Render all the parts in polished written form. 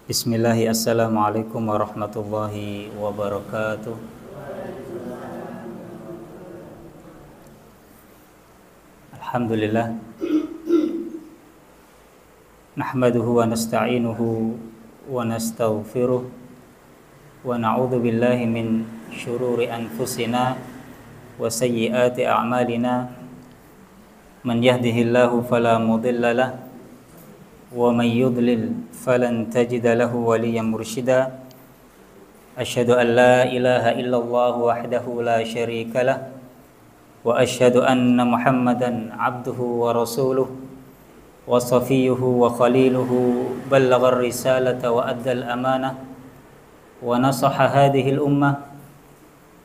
Bismillahi assalamualaikum warahmatullahi wabarakatuh. Alhamdulillah. Nahmaduhu wa nasta'inuhu wa nastaghfiruh wa na'udzu billahi min syururi anfusina wa sayyiati a'malina. Man yahdihillahu fala mudilla lahu wa man yudlil falan tajida lahu waliyan mursyida. Asyhadu an la ilaha illallah wahdahu la syarika lah wa asyhadu anna Muhammadan abduhu wa rasuluh wa safiyuhu wa khaliluhu ballagha ar-risalata wa addal amanah wa nasaha hadhihi al-ummah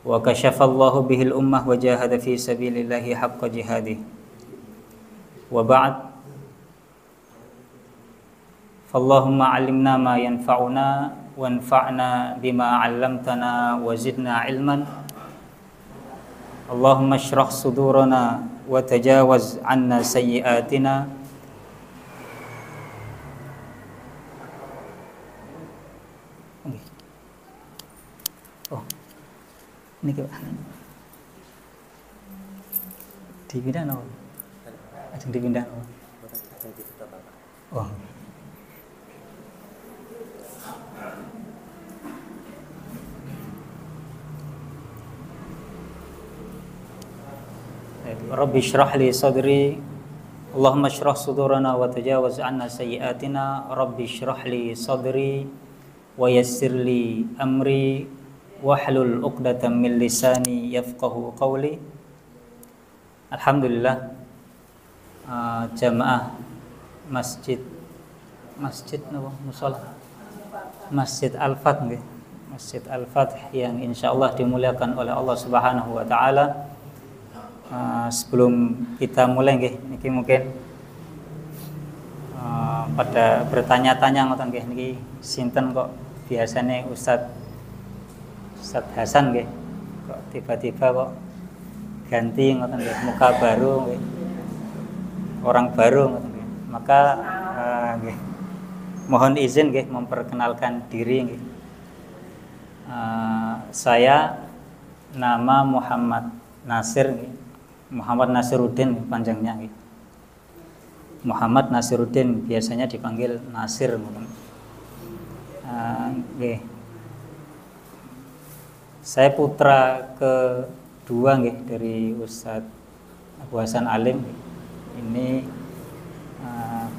wa kashafa Allahu bihi al-ummah wa jahada fi sabilillahi haqqa jihadih. Wa ba'd. Fallahumma 'allimna ma yanfa'una wanfa'na bima 'allamtana wa zidna 'ilman. Allahumma shrah sudurana wa tajawaz 'anna sayyi'atina. Oh. Ini ke dipindah no. Ajeng dipindah no. Oh. Rabbi shrah li sadri. Allahumma shrah sudurana wa tajawaz 'anna sayyi'atina. Rabbi shrah li sadri wa yassir li amri wahlul 'uqdatam min lisani yafqahu qawli. Alhamdulillah, jamaah masjid napa musala Masjid Al-Fath nggih. Masjid Al-Fath yang insyaallah dimuliakan oleh Allah Subhanahu wa taala. Sebelum kita mulai nggih niki mungkin pada bertanya-tanya ngoten nggih niki sinten kok biasanya Ustadz Hasan nggih kok tiba-tiba kok ganti ngoten nggih, muka baru nggih, orang baru ngoten nggih. Maka nggih mohon izin nggih memperkenalkan diri nggih. Saya nama Muhammad Nasir nggih. Muhammad Nasiruddin panjangnya gitu. Muhammad Nasiruddin biasanya dipanggil Nasir ngoten. Saya putra kedua nggih dari Ustadz Abu Hasan Alim. Ini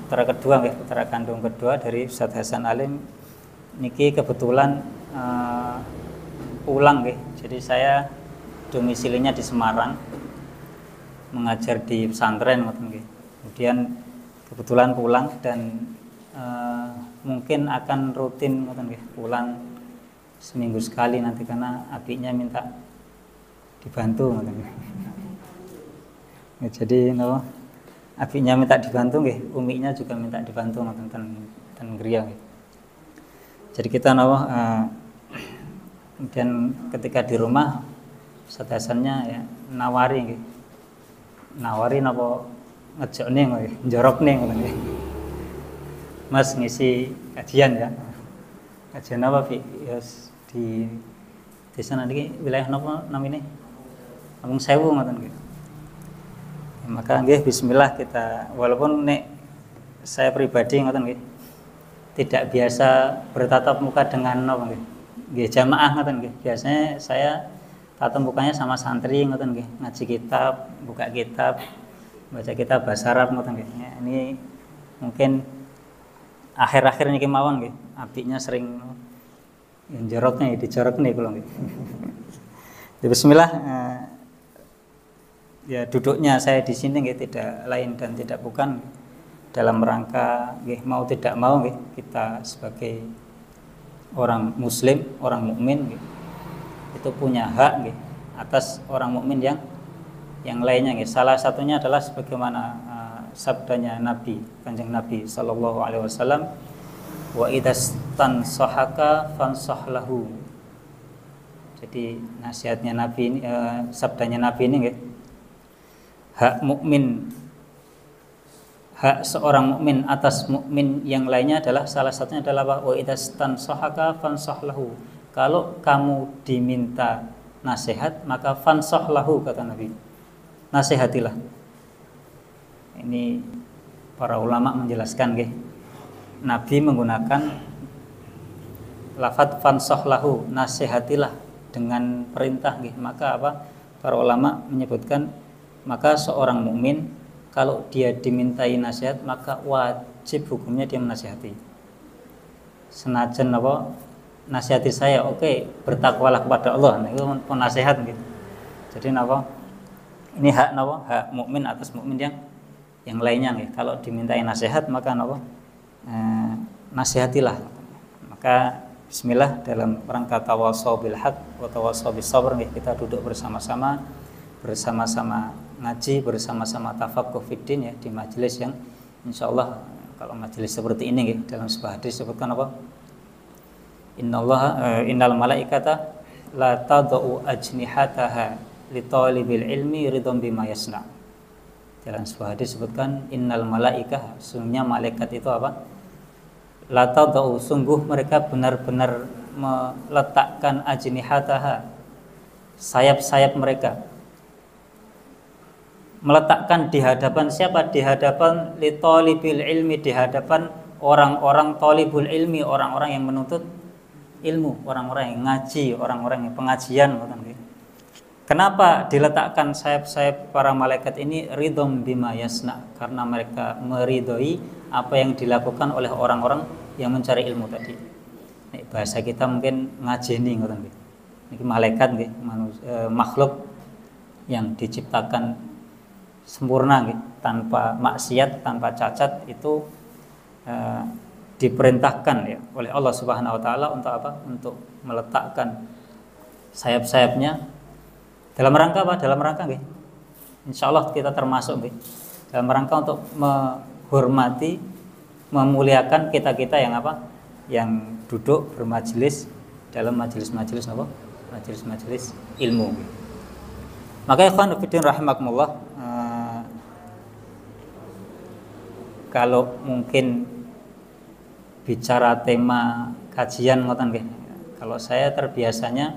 putra kedua nggih, putra kandung kedua dari Ustadz Hasan Alim. Niki kebetulan pulang nggih. Jadi saya domisilinya di Semarang, mengajar di pesantren ngoten nggih. Kemudian kebetulan pulang dan mungkin akan rutin ngoten nggih, pulang seminggu sekali nanti karena adiknya minta dibantu ngoten nggih. Jadi adiknya minta dibantu nggih, uminya juga minta dibantu ngoten ten griya nggih. Jadi kita kemudian ketika di rumah sadasannya ya nawari nggih. Nawari napa ngejokne nggih, njorokne ngoten nggih. Mas ngisi kajian ya. Kajian apa, Fi? Ya di desa niki wilayah napa namine? Kampung Sewu ngoten nggih. Maka nggih bismillah kita, walaupun nek saya pribadi ngoten nggih tidak biasa bertatap muka dengan napa nggih. Nggih jamaah ngoten nggih. Biasanya saya tatap mukanya sama santri ngoten nggih, ngaji kitab, buka kitab, baca kitab bahasa Arab ngoten nggih. Ya, ini mungkin akhir-akhir niki mawon nggih, abdinya sering njorokne dijorokne kula nggih. Ya bismillah, ya duduknya saya di sini nggih tidak lain dan tidak bukan dalam rangka nggih mau tidak mau nggih kita sebagai orang muslim, orang mukmin nggih, itu punya hak nggih atas orang mukmin yang lainnya nggih. Salah satunya adalah sebagaimana sabdanya Nabi, Kanjeng Nabi sallallahu alaihi wasallam, wa idastansahaka fansah lahu. Jadi nasihatnya Nabi ini, sabdanya Nabi ini nggih, hak mukmin hak seorang mukmin atas mukmin yang lainnya adalah salah satunya adalah wa idastansahaka fansahlahu. Kalau kamu diminta nasihat maka fansahlahu, kata Nabi. Nasihatilah. Ini para ulama menjelaskan nggih. Nabi menggunakan lafadz fansahlahu, nasihatilah dengan perintah nggih. Maka apa? Para ulama menyebutkan maka seorang mukmin kalau dia dimintai nasihat maka wajib hukumnya dia menasihati. Senajan apa nasihati saya, oke, bertakwalah kepada Allah. Nah, itu pun nasihat gitu. Jadi napa? Ini hak napa? Hak mukmin atas mukmin yang lainnya nih. Kalau dimintai nasihat maka napa? Nasihatilah. Maka bismillah, dalam rangka tawasau bil haq wa tawasau bis sabr kita duduk bersama-sama ngaji, bersama-sama tafaqquh fiddin ya, di majelis yang insyaallah kalau majelis seperti ini ya, dalam sebuah hadis disebutkan apa? Innal malaikata la tadau ajnihataha li talibil ilmi ridham bima yasna. Dalam sebuah hadis disebutkan innal malaikah, sungguhnya malaikat itu apa? La tadau, sungguh mereka benar-benar meletakkan ajnihataha, sayap-sayap mereka. Meletakkan di hadapan siapa? Di hadapan li talibil ilmi, di hadapan orang-orang talibul ilmi, orang-orang yang menuntut ilmu, orang-orang yang ngaji, orang-orang yang pengajian. Kenapa diletakkan sayap-sayap para malaikat ini? Ridhom bima yasna, karena mereka meridhoi apa yang dilakukan oleh orang-orang yang mencari ilmu tadi. Ini bahasa kita mungkin ngajeni ngoten nggih. Niki malaikat nggih, makhluk yang diciptakan sempurna gitu, tanpa maksiat, tanpa cacat, itu diperintahkan ya oleh Allah Subhanahu wa taala untuk apa? Untuk meletakkan sayap-sayapnya dalam rangka apa? Dalam rangka nggih. Insyaallah kita termasuk nggih. Dalam rangka untuk menghormati, memuliakan kita-kita yang apa? Yang duduk bermajelis dalam majelis-majelis apa? Majelis-majelis ilmu. Maka ikhwan fillah rahimakumullah, kalau mungkin bicara tema kajian ngoten nggih. Kalau saya terbiasanya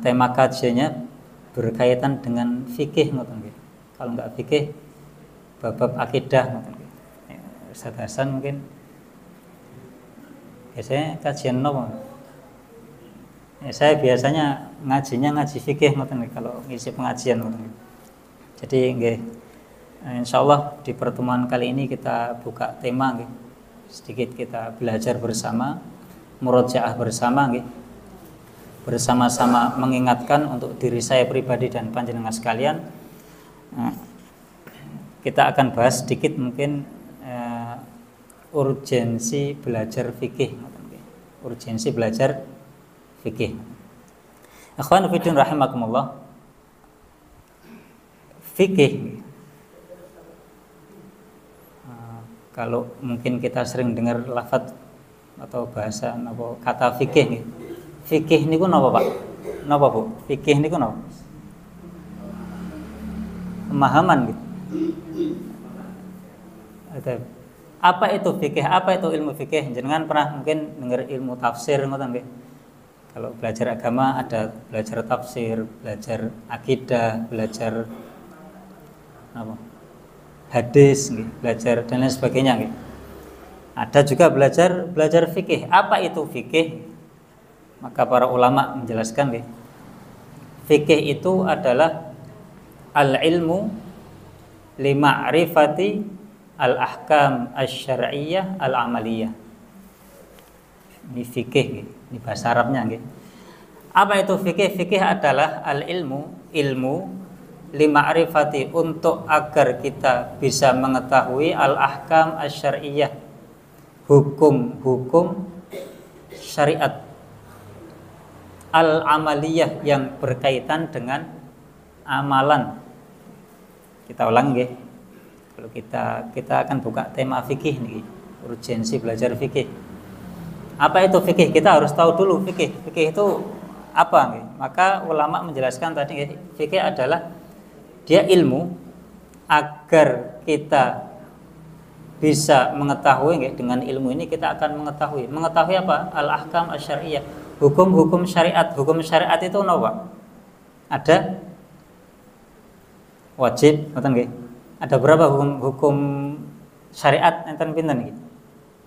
tema kajiannya berkaitan dengan fikih ngoten nggih. Kalau enggak fikih bab akidah ngoten nggih. Ustaz Hasan mungkin biasanya kajian nopo? Saya biasanya ngaji fikih ngoten nggih kalau ngisi pengajian ngoten nggih. Jadi nggih, insyaallah di pertemuan kali ini kita buka tema nggih. Sedikit kita belajar bersama, murojaah bersama nggih. Bersama-sama mengingatkan untuk diri saya pribadi dan panjenengan sekalian. Kita akan bahas sedikit mungkin urgensi belajar fikih ngoten nggih. Urgensi belajar fikih. Akhwan fillah rahimakumullah. Fikih, kalau mungkin kita sering dengar lafaz atau bahasa napa kata fikih. Fikih niku napa, Pak? Napa, Bu? Fikih niku napa? Pemahaman gitu. Apa itu fikih? Apa itu ilmu fikih? Jenengan pernah mungkin dengar ilmu tafsir ngoten nggih? Kalau belajar agama ada belajar tafsir, belajar akidah, belajar apa? Hadis, gitu, belajar dan lain sebagainya. Gitu. Ada juga belajar fikih. Apa itu fikih? Maka para ulama menjelaskan, gitu. Fikih itu adalah al-ilmu lima'rifati al-ahkam asy-syar'iyyah al-amaliyah. Ini fikih, gitu. Ini bahasa Arabnya. Gitu. Apa itu fikih? Fikih adalah ilmu lima'rifati, untuk agar kita bisa mengetahui al-ahkam asy-syar'iyyah, hukum-hukum syariat, al-amaliyah, yang berkaitan dengan amalan. Kita ulang nggih. Kalau kita akan buka tema fikih nih, urgensi belajar fikih. Apa itu fikih? Kita harus tahu dulu fikih. Fikih itu apa nggih? Maka ulama menjelaskan tadi nggih, fikih adalah dia ilmu agar kita bisa mengetahui nggih, dengan ilmu ini kita akan mengetahui apa? Al-ahkam asy-syar'iyyah, hukum-hukum syariat. Hukum syariat itu napa? Ada wajib, ngoten nggih. Ada berapa hukum syariat enten pinten nggih?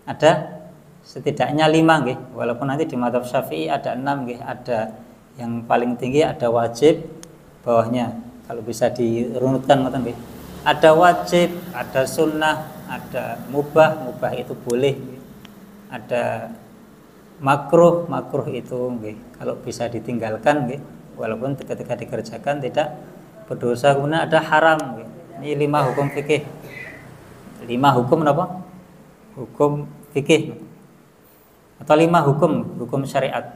Ada setidaknya 5 nggih. Walaupun nanti di mazhab Syafi'i ada 6 nggih. Ada yang paling tinggi ada wajib, bawahnya kalau bisa dirunutkan ngoten nggih. Ada wajib, ada sunnah, ada mubah, mubah itu boleh. Ada makruh, makruh itu nggih, kalau bisa ditinggalkan nggih, walaupun ketika dikerjakan tidak berdosa. Kemudian ada haram nggih. Ini 5 hukum fikih. 5 hukum apa? Hukum fikih. Atau 5 hukum syariat.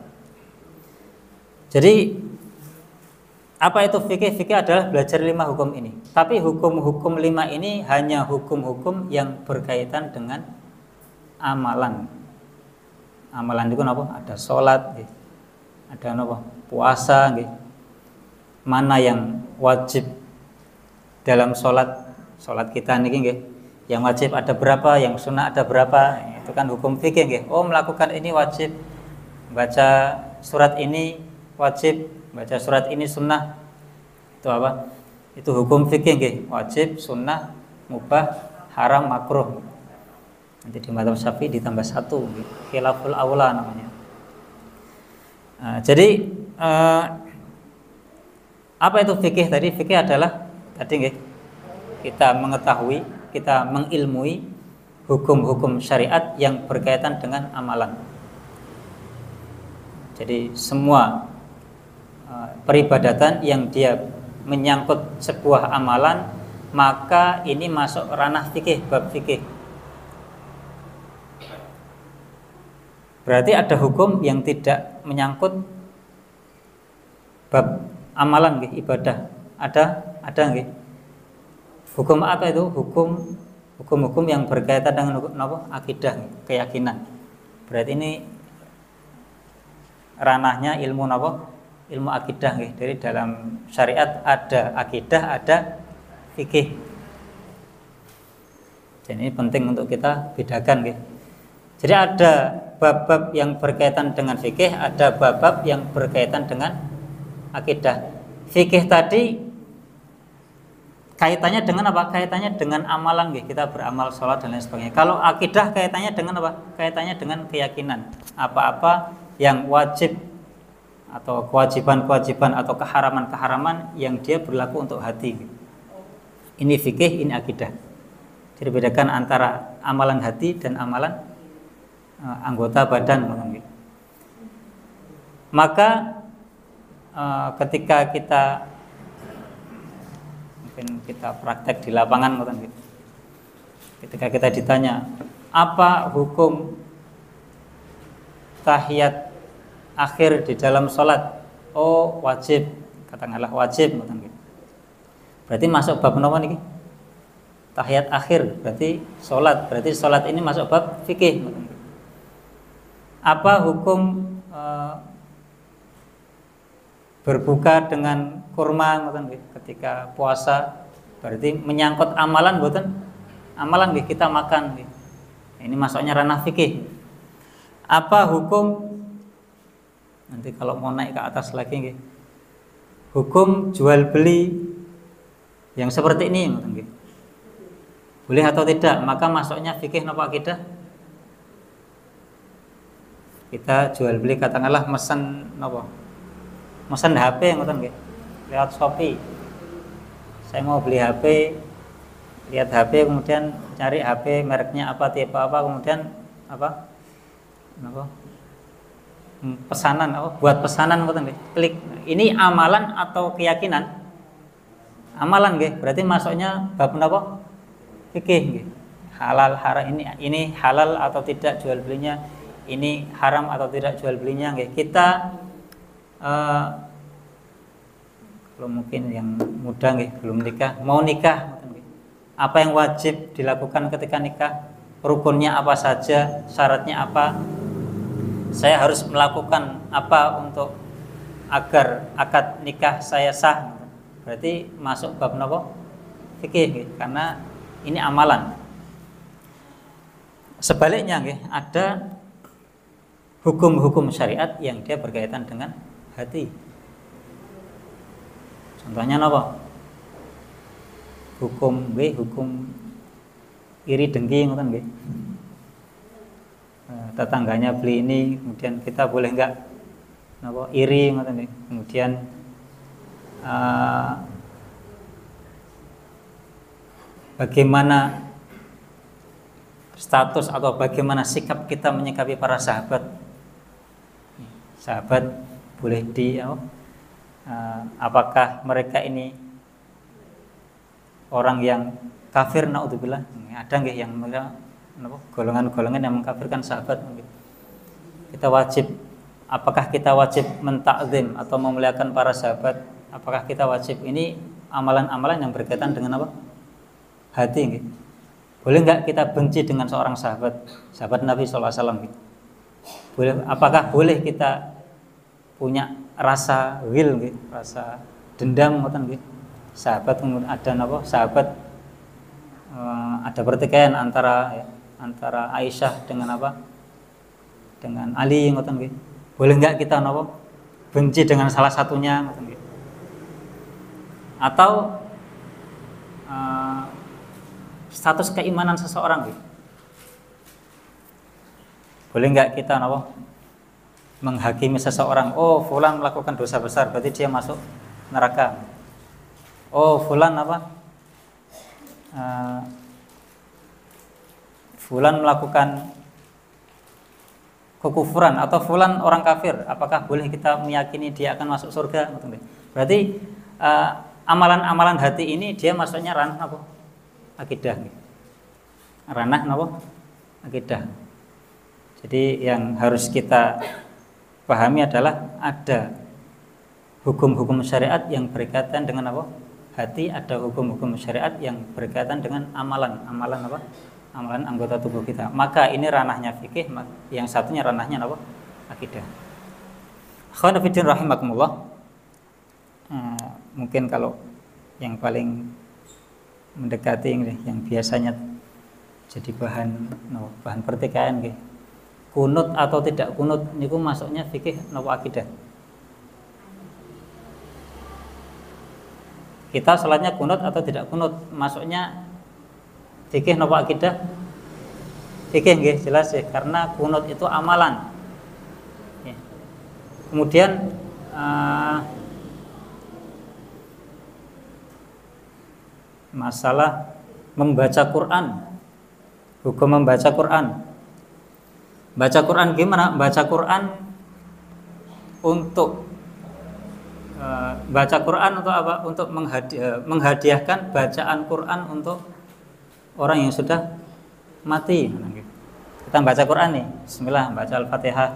Jadi apa itu fikih? Fikih adalah belajar 5 hukum ini. Tapi hukum-hukum 5 ini hanya hukum-hukum yang berkaitan dengan amalan. Amalan itu apa? Ada sholat, ada apa? Puasa, mana yang wajib dalam sholat kita niki, yang wajib ada berapa, yang sunnah ada berapa. Itu kan hukum fikih. Oh, melakukan ini wajib, baca surat ini wajib, baca surat ini sunnah. Itu apa? Itu hukum fikih nggih, wajib, sunnah, mubah, haram, makruh. Nanti di mazhab Syafi'i ditambah 1 nggih, khilaful aula namanya. Jadi apa itu fikih tadi? Fikih adalah tadi nggih, kita mengetahui, kita mengilmui hukum-hukum syariat yang berkaitan dengan amalan. Jadi semua peribadatan yang dia menyangkut sebuah amalan, maka ini masuk ranah fikih, bab fikih. Berarti ada hukum yang tidak menyangkut bab amalan nggih, ibadah. Ada nggih. Hukum apa itu? Hukum-hukum yang berkaitan dengan apa? Akidah, keyakinan. Berarti ini ranahnya ilmu apa? Ilmu akidah nggih. Dari dalam syariat ada akidah, ada fikih. Jadi ini penting untuk kita bedakan nggih. Jadi ada bab-bab yang berkaitan dengan fikih, ada bab-bab yang berkaitan dengan akidah. Fikih tadi kaitannya dengan apa? Kaitannya dengan amalan nggih. Kita beramal sholat dan lain sebagainya. Kalau akidah kaitannya dengan apa? Kaitannya dengan keyakinan. Apa-apa yang wajib atau kewajiban-kewajiban atau keharaman-keharaman yang dia berlaku untuk hati. Ini fikih, ini akidah. Jadi bedakan antara amalan hati dan amalan anggota badan. Maka ketika kita mungkin kita praktek di lapangan, ketika kita ditanya apa hukum tahiyat akhir di dalam sholat, oh wajib, katakanlah wajib, berarti masuk bab nomor niki tahiyat akhir, berarti sholat ini masuk bab fikih. Apa hukum berbuka dengan kurma ketika puasa, berarti menyangkut amalan, amalan kita makan, ini masuknya ranah fikih. Apa hukum, nanti kalau mau naik ke atas lagi, hukum jual beli yang seperti ini, boleh atau tidak? Maka masuknya fikih napa akidah? Kita jual beli, katakanlah mesen napa? Mesen HP lewat Shopee. Saya mau beli HP, lihat HP, kemudian cari HP mereknya apa, tipe apa, kemudian apa? Pesanan, buat pesanan, klik. Ini amalan atau keyakinan? Amalan, berarti masuknya bab apa? Fikih, halal haram, ini halal atau tidak jual belinya, ini haram atau tidak jual belinya. Kita kalau mungkin yang muda belum nikah, mau nikah, apa yang wajib dilakukan ketika nikah, rukunnya apa saja, syaratnya apa, saya harus melakukan apa untuk agar akad nikah saya sah. Berarti masuk bab napa? fikih nggih, karena ini amalan. Sebaliknya nggih, ada hukum-hukum syariat yang dia berkaitan dengan hati. Contohnya apa? Hukum iri dengki ngoten nggih. Tetangganya beli ini, kemudian kita boleh enggak napa iri ngoten nggih. Kemudian bagaimana status atau bagaimana sikap kita menyikapi para sahabat. Sahabat boleh apakah mereka ini orang yang kafir, naudzubillah. Ada nggih yang golongan-golongan yang mengkafirkan sahabat. Kita wajib, apakah kita wajib mentakzim atau memuliakan para sahabat? Apakah kita wajib? Ini amalan-amalan yang berkaitan dengan apa? Hati nggih. Boleh enggak kita benci dengan seorang sahabat Nabi SAW? Boleh, apakah boleh kita punya rasa wil, rasa dendam, sahabat kemudian ada apa? Sahabat ada pertikaian antara Aisyah dengan apa? Dengan Ali, boleh enggak kita benci dengan salah satunya, atau status keimanan seseorang, boleh enggak kita menghakimi seseorang, oh fulan melakukan dosa besar berarti dia masuk neraka, oh fulan fulan melakukan kekufuran atau fulan orang kafir, apakah boleh kita meyakini dia akan masuk surga? Berarti amalan-amalan hati ini dia masuknya ranah apa? Akidah, ranah apa? Akidah. Jadi yang harus kita pahami adalah ada hukum-hukum syariat yang berkaitan dengan apa? Hati, ada hukum-hukum syariat yang berkaitan dengan amalan apa? Amalan anggota tubuh kita. Maka ini ranahnya fikih, yang satunya ranahnya apa? Akidah. Akhwan fillah rahimakumullah. Mungkin kalau yang paling mendekati ini, yang biasanya jadi bahan pertikaian nggih. Kunut atau tidak kunut niku masuknya fikih napa akidah? Kita salatnya kunut atau tidak kunut, masuknya fikih napa akidah? Fikih nggih, jelas ya, karena kunut itu amalan. Ya. Kemudian masalah membaca Quran, hukum membaca Quran. Baca Quran gimana? Baca Quran untuk baca Quran untuk apa? Untuk menghadiahkan bacaan Quran untuk orang yang sudah mati. Kita baca Quran nih, bismillah, baca Al-Fatihah.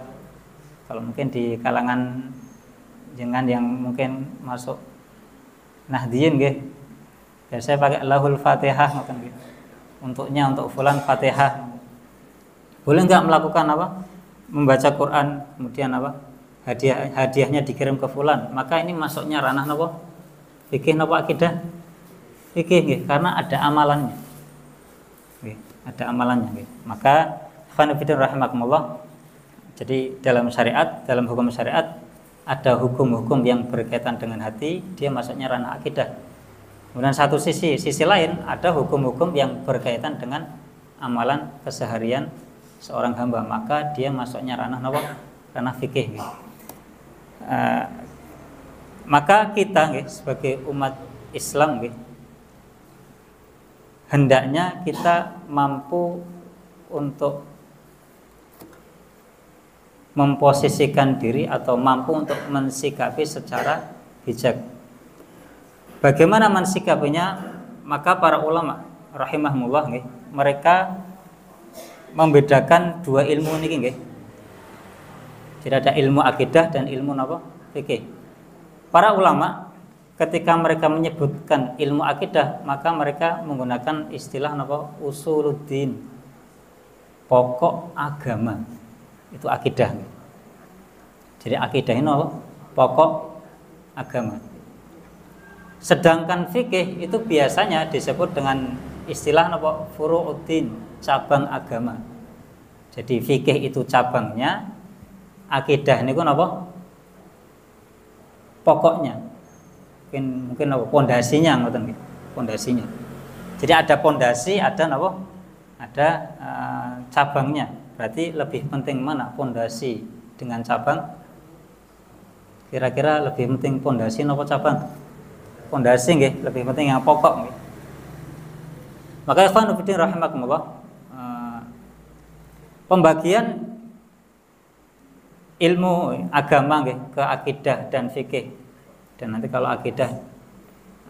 Kalau mungkin di kalangan jenengan yang mungkin masuk Nahdien nggih, biasanya pakai lahul Fatihah ngoten gitu. Untuknya untuk fulan Fatihah. Boleh enggak melakukan apa? Membaca Quran, kemudian apa? Hadiahnya dikirim ke fulan. Maka ini masuknya ranah napa? Fikih napa akidah? Fikih nggih, karena ada amalannya. Nggih, ada amalannya nggih. Maka fanafidin rahimakumullah. Jadi dalam syariat, dalam hukum syariat ada hukum-hukum yang berkaitan dengan hati, dia masuknya ranah akidah. Kemudian satu sisi lain ada hukum-hukum yang berkaitan dengan amalan keseharian seorang hamba, maka dia masuknya ranah apa? Ranah fikih. Maka kita sebagai umat Islam hendaknya kita mampu untuk memposisikan diri atau mampu untuk mensikapi secara bijak. Bagaimana mensikapinya? Maka para ulama rahimahumullah mereka membedakan dua ilmu niki nggih. Jadi ada ilmu akidah dan ilmu apa? Fikih. Para ulama ketika mereka menyebutkan ilmu akidah, maka mereka menggunakan istilah apa? Usuluddin. Pokok agama. Itu akidah. Jadi akidah ini apa? Pokok agama. Sedangkan fikih itu biasanya disebut dengan istilah apa? Furu'uddin, cabang agama. Jadi fikih itu cabangnya, akidah niku napa? Pokoknya. Mungkin apa? Pondasinya ngoten nggih. Pondasinya. Jadi ada pondasi, ada napa? Ada cabangnya. Berarti lebih penting mana pondasi dengan cabang? Kira-kira lebih penting pondasi napa cabang? Pondasi nggih, lebih penting yang pokok nggih. Maka ikhwan fillah rahimakumullah, pembagian ilmu agama nggih ke akidah dan fikih. Dan nanti kalau akidah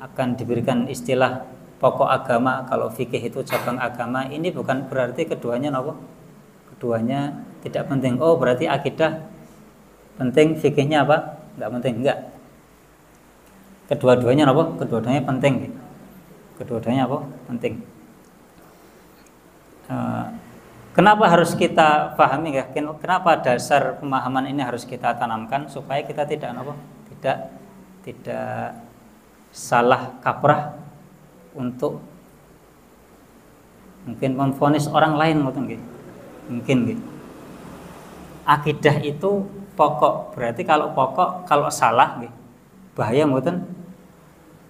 akan diberikan istilah pokok agama, kalau fikih itu cabang agama. Ini bukan berarti keduanya napa? Keduanya tidak penting. Oh, berarti akidah penting, fikihnya apa? Enggak penting, enggak. Kedua-duanya apa? Kedua-duanya penting. Kedua-duanya apa? Penting. Kenapa harus kita pahami ya? Kenapa dasar pemahaman ini harus kita tanamkan supaya kita tidak apa? Tidak salah kaprah untuk mungkin memvonis orang lain mungkin. Akidah itu pokok. Berarti kalau pokok, kalau salah bahaya mboten?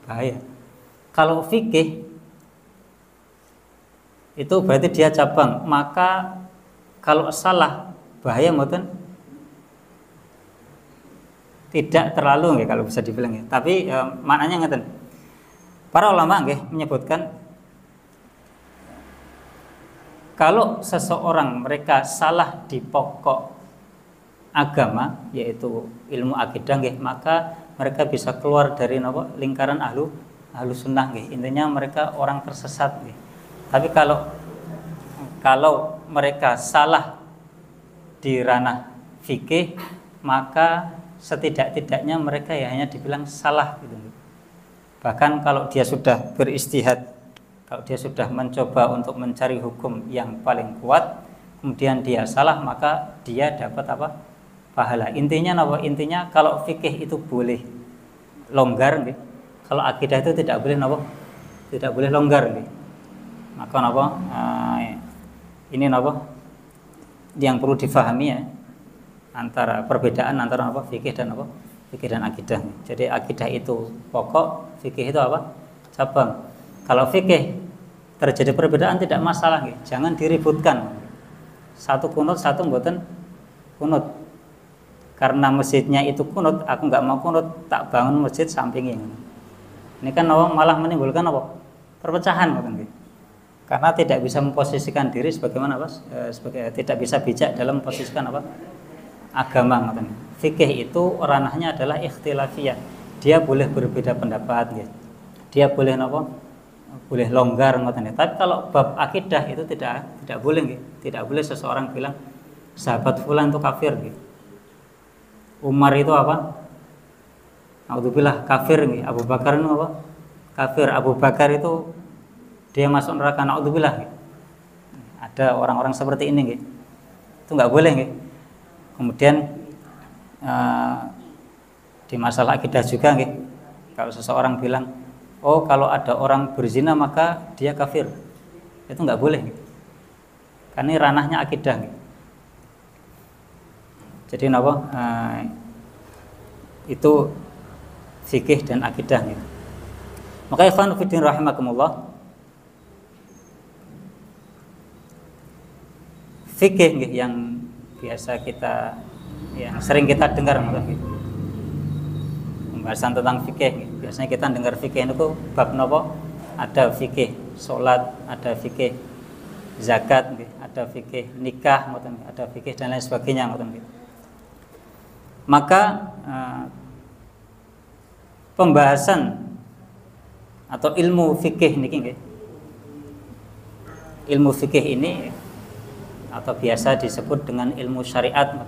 Bahaya. Kalau fikih itu berarti dia cabang, maka kalau salah bahaya mboten? Tidak terlalu kalau bisa dibilang ya. Tapi maknanya ngeten. Para ulama menyebutkan kalau seseorang mereka salah di pokok agama yaitu ilmu akidah maka mereka bisa keluar dari lingkaran ahlu sunnah intinya mereka orang tersesat Tapi kalau mereka salah di ranah fikih maka setidak-tidaknya mereka ya hanya dibilang salah gitu. Bahkan kalau dia sudah beristihad, kalau dia sudah mencoba untuk mencari hukum yang paling kuat, kemudian dia salah maka dia dapat apa? Pahala. Intinya apa? Intinya kalau fikih itu boleh longgar nggih. Kalau akidah itu tidak boleh apa? Tidak boleh longgar nggih. Maka apa? Ini apa? Yang perlu difahami ya antara perbedaan antara apa? Fikih dan apa? Fikih dan akidah. Jadi akidah itu pokok, fikih itu apa? Cabang. Kalau fikih terjadi perbedaan tidak masalah nggih. Jangan diributkan. Satu kunut, satu mboten kunut. Karena masjidnya itu kunut, aku nggak mau kunut, tak bangun masjid sampingnya. Ini kan malah menimbulkan apa? Perpecahan, karena tidak bisa memposisikan diri sebagaimana apa? Tidak bisa bijak dalam memposisikan apa? Agama. Fikih itu ranahnya adalah ikhtilafiyah. Dia boleh berbeda pendapat, dia boleh apa? Boleh longgar, tapi kalau bab akidah itu tidak boleh, tidak boleh seseorang bilang sahabat fulan itu kafir, Umar itu apa? Naudzubillah kafir Abu Bakar itu apa? Kafir. Abu Bakar itu dia masuk neraka, naudzubillah. Ada orang-orang seperti ini Itu nggak boleh Kemudian di masalah akidah juga kalau seseorang bilang, oh kalau ada orang berzina maka dia kafir. Itu nggak boleh. Karena ini ranahnya akidah. Jadi itu fikih dan akidah. Maka ikhwan fillah rahimakumullah, fikih yang biasa kita, yang sering kita dengar pembahasan tentang fikih. Biasanya kita dengar fikih itu bab napa? Ada fikih sholat, ada fikih zakat, ada fikih nikah, ada fikih dan lain sebagainya. Maka pembahasan atau ilmu fikih ilmu fikih ini atau biasa disebut dengan ilmu syariat,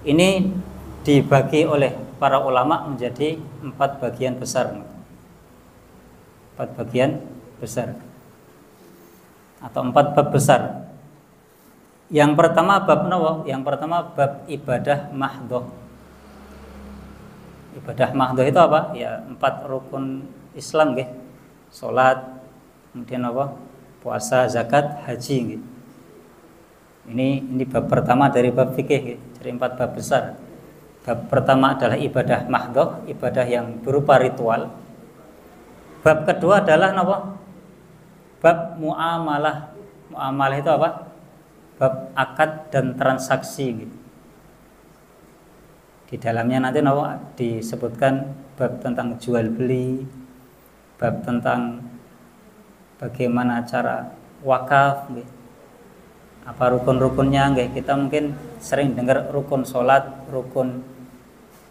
ini dibagi oleh para ulama menjadi 4 bagian besar. 4 bagian besar atau 4 bab besar. Yang pertama bab nawa, yang pertama bab ibadah mahdhah. Ibadah mahdhah itu apa? Ya 4 rukun Islam nggih. Salat, kemudian apa? Puasa, zakat, haji nggih. Ini bab pertama dari bab fikih nggih. Jadi 4 bab besar. Bab pertama adalah ibadah mahdhah, ibadah yang berupa ritual. Bab kedua adalah apa? Bab muamalah. Muamalah itu apa? Bab akad dan transaksi gitu. Di dalamnya nanti disebutkan bab tentang jual beli, bab tentang bagaimana cara wakaf gitu. Apa rukun-rukunnya gitu. Kita mungkin sering dengar rukun sholat, rukun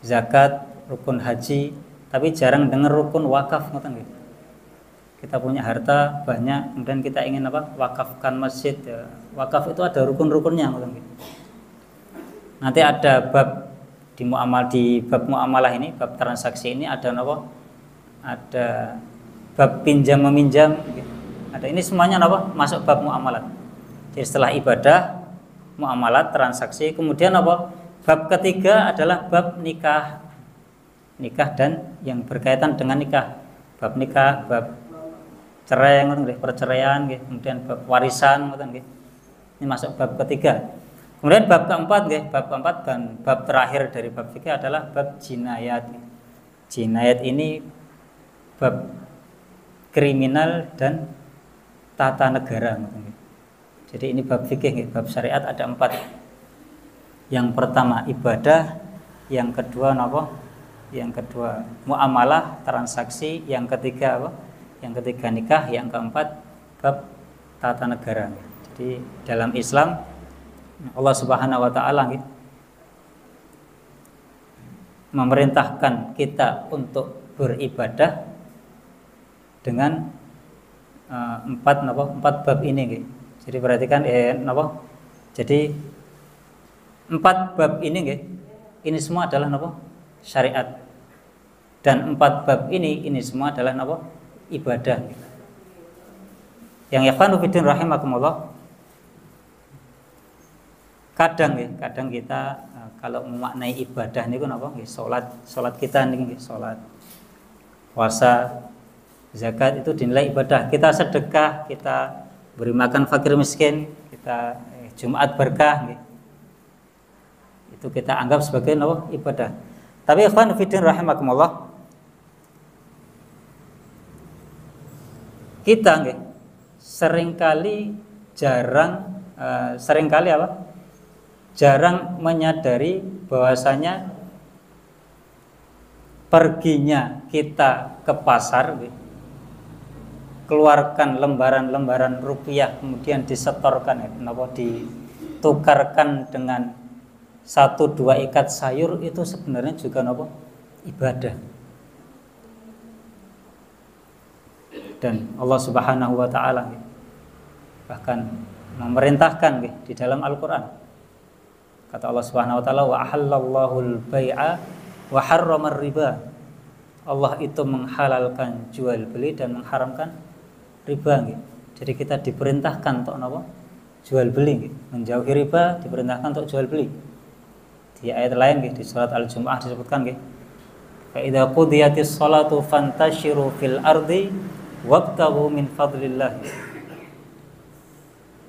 zakat, rukun haji, tapi jarang dengar rukun wakaf gitu. Kita punya harta banyak, kemudian kita ingin apa? Wakafkan masjid. Ya. Wakaf itu ada rukun-rukunnya. Nanti ada bab di bab muamalah ini, bab transaksi ini ada apa? Ada bab pinjam meminjam. Ada ini semuanya apa? Masuk bab muamalat. Jadi setelah ibadah, muamalat, transaksi, kemudian apa? Bab ketiga adalah bab nikah. Nikah dan yang berkaitan dengan nikah. Bab nikah, bab cerai, perceraian, kemudian bab warisan, ini masuk bab ketiga. Kemudian bab keempat, dan bab terakhir dari bab fikih adalah bab jinayat. Jinayat ini bab kriminal dan tata negara. Jadi ini bab fikih, bab syariat ada 4. Yang pertama ibadah, yang kedua apa? Yang kedua muamalah, transaksi, yang ketiga apa? Yang ketiga nikah, yang keempat bab tata negara. Jadi dalam Islam Allah Subhanahu wa taala memerintahkan kita untuk beribadah dengan 4 bab ini. Jadi perhatikan Jadi 4 bab ini semua adalah syariat. Dan 4 bab ini semua adalah ibadah. Yang ikhwanu fiddin rahimakumullah, kadang kita kalau memaknai ibadah niku salat kita niki salat, puasa, zakat itu dinilai ibadah. Kita sedekah, kita beri makan fakir miskin, kita Jumat berkah itu kita anggap sebagai ibadah. Tapi ikhwan fillah rahimakumullah, kita seringkali jarang menyadari bahwasanya perginya kita ke pasar, keluarkan lembaran-lembaran rupiah, kemudian disetorkan, ditukarkan dengan 1-2 ikat sayur, itu sebenarnya juga ibadah. Dan Allah Subhanahu wa taala bahkan memerintahkan di dalam Al-Qur'an. Kata Allah Subhanahu wa taala, wa ahallallahu al-bai'a wa harrama riba. Allah itu menghalalkan jual beli dan mengharamkan riba. Jadi kita diperintahkan untuk jual beli, menjauhi riba, diperintahkan untuk jual beli. Di ayat lain di surat Al-Jumu'ah disebutkan fa idza qudiyatis shalatu fantashiru fil ardi wabtaghu min fadlillah.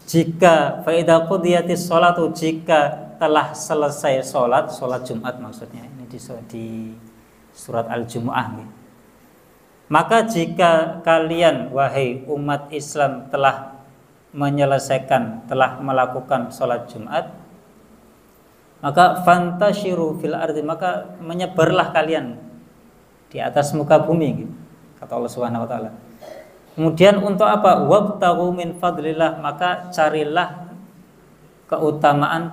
Jika fa idza qudiyatis shalatu, jika telah selesai sholat Jumat maksudnya, ini di surat Al-Jumu'ah. Maka jika kalian wahai umat Islam telah menyelesaikan, telah melakukan sholat Jumat, maka fantashiru fil ardi, maka menyebarlah kalian di atas muka bumi, kata Allah Subhanahu wa taala. Kemudian untuk apa? Wabtaghu min fadlillah, maka carilah keutamaan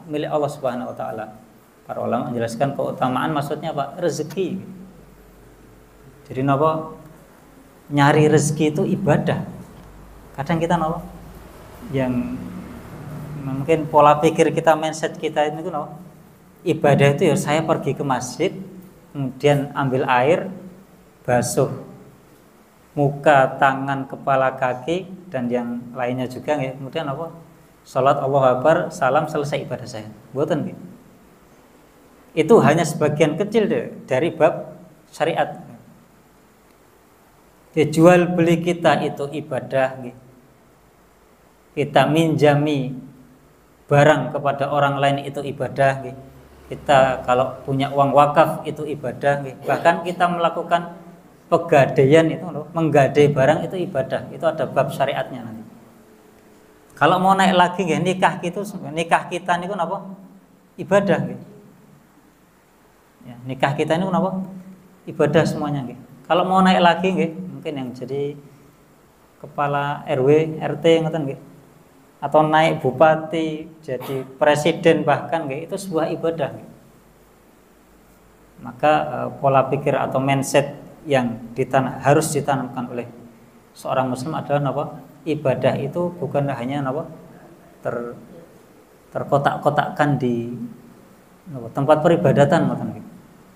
milik Allah Subhanahu wa taala. Para ulama menjelaskan keutamaan maksudnya apa? Rezeki. Jadi nyari rezeki itu ibadah. Kadang kita yang mungkin pola pikir kita, mindset kita itu ibadah itu ya saya pergi ke masjid, kemudian ambil air, basuh muka, tangan, kepala, kaki, dan yang lainnya juga, kemudian salat Allahu Akbar, salam, selesai ibadah saya. Mboten Itu hanya sebagian kecil dari bab syariat. Jual beli kita itu ibadah. Kita minjami barang kepada orang lain itu ibadah. Kita kalau punya uang wakaf itu ibadah. Bahkan kita melakukan pegadaian itu, menggadai barang itu ibadah. Itu ada bab syariatnya nanti. Kalau mau naik lagi nikah kita ini apa? Ibadah. Ya, nikah kita ini apa? Ibadah semuanya. Kalau mau naik lagi mungkin yang jadi kepala RW, RT ngoten atau naik bupati, jadi presiden bahkan itu sebuah ibadah. Maka pola pikir atau mindset yang harus ditanamkan oleh seorang muslim adalah apa? Ibadah itu bukan hanya apa? Terkotak-kotakkan di tempat peribadatan ngoten.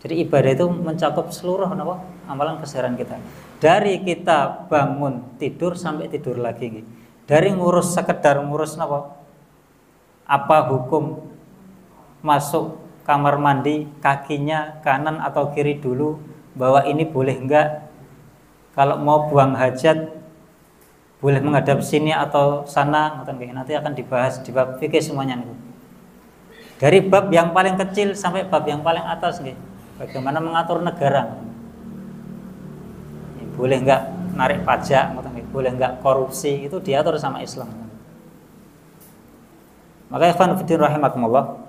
Jadi ibadah itu mencakup seluruh apa? Amalan keseharian kita. Dari kita bangun tidur sampai tidur lagi. Dari sekedar ngurus apa hukum masuk kamar mandi, kakinya kanan atau kiri dulu, bahwa ini boleh enggak, kalau mau buang hajat boleh menghadap sini atau sana, nanti akan dibahas di bab fikih semuanya. Dari bab yang paling kecil sampai bab yang paling atas, bagaimana mengatur negara, boleh enggak narik pajak, boleh enggak korupsi, itu diatur sama Islam. Maka ikhwan fillah rahimakumullah,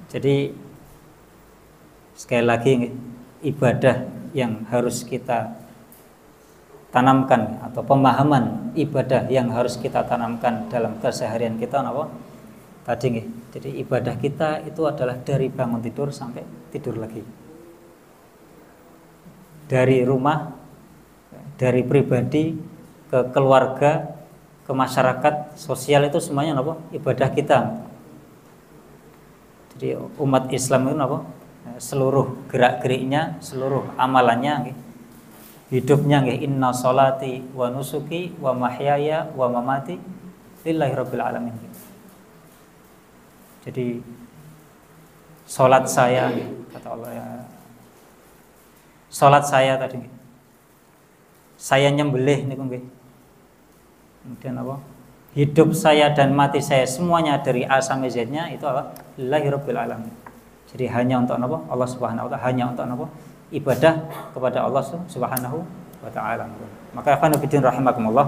jadi sekali lagi ibadah yang harus kita tanamkan atau pemahaman ibadah yang harus kita tanamkan dalam keseharian kita apa? Tadi jadi ibadah kita itu adalah dari bangun tidur sampai tidur lagi. Dari rumah, dari pribadi ke keluarga, ke masyarakat, sosial, itu semuanya apa? Ibadah kita. Jadi umat Islam itu apa? Seluruh gerak-geriknya, seluruh amalannya, hidupnya, inna sholati wa nusuki wa mahyaya wa mamati lillahi rabbil alamin. Jadi sholat saya, kata Allah ya, sholat saya tadi, saya nyembelih kemudian apa? Hidup saya dan mati saya semuanya dari A sampai Z-nya itu apa? Lillahi rabbil alamin. Jadi hanya untuk apa? Allah Subhanahu wa taala, hanya untuk apa? Ibadah kepada Allah Subhanahu wa taala. Maka ikhwan fillah rahimakumullah,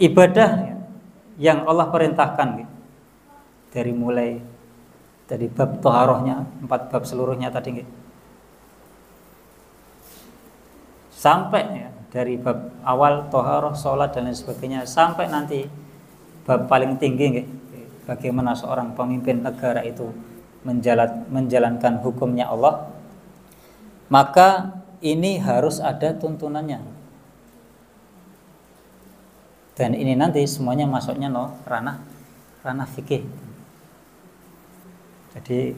ibadah yang Allah perintahkan dari bab toharohnya, 4 bab seluruhnya tadi sampai dari bab awal toharoh, sholat dan lain sebagainya, sampai nanti bab paling tinggi bagaimana seorang pemimpin negara itu menjalankan hukumnya Allah, maka ini harus ada tuntunannya. Dan ini nanti semuanya masuknya ranah fikih. Jadi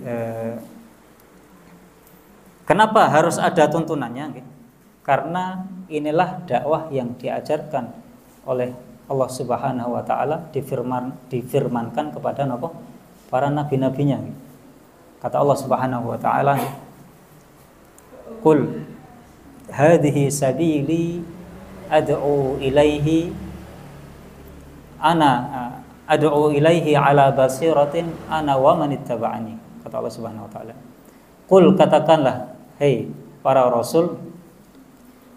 kenapa harus ada tuntunannya? Karena inilah dakwah yang diajarkan oleh Allah Subhanahu wa taala, difirmankan kepada para nabi-nabinya. Kata Allah Subhanahu wa taala, "Qul hadhihi sabili ad'u ilaihi ad'u ilaihi ala basiratin ana wa man ittaba'ani." Kata Allah Subhanahu wa taala. Qul, katakanlah, hei para rasul,